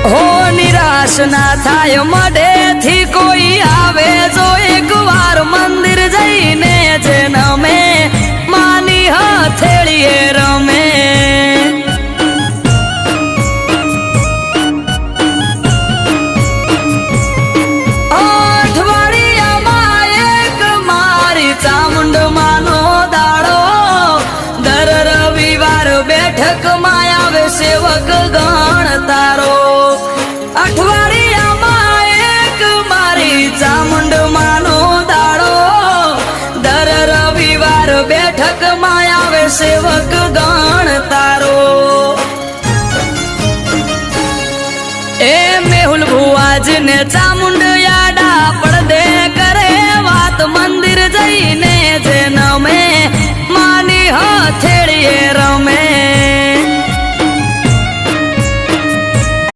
હો નિરાશ ના થાય મડે થી કોઈ આવે જો એક વાર મંદિર જઈને જેનમે માની હથેળીએ રમે અઠવાડિયામાં એક મારી ચામુંડ માનો દાડો દર રવિવાર બેઠકમાં આવે સેવક ગણ તારો અઠવાડિયામાં એક મારી ચામુંડ માનો દાડો દર રવિવાર બેઠકમાં આવે સેવક ગણ તારો એ મેહુલ ભુવાજને ચામુંડ યાડા પડદે કરે વાત મંદિર જઈને જેનમે માની હથેળીએ રમે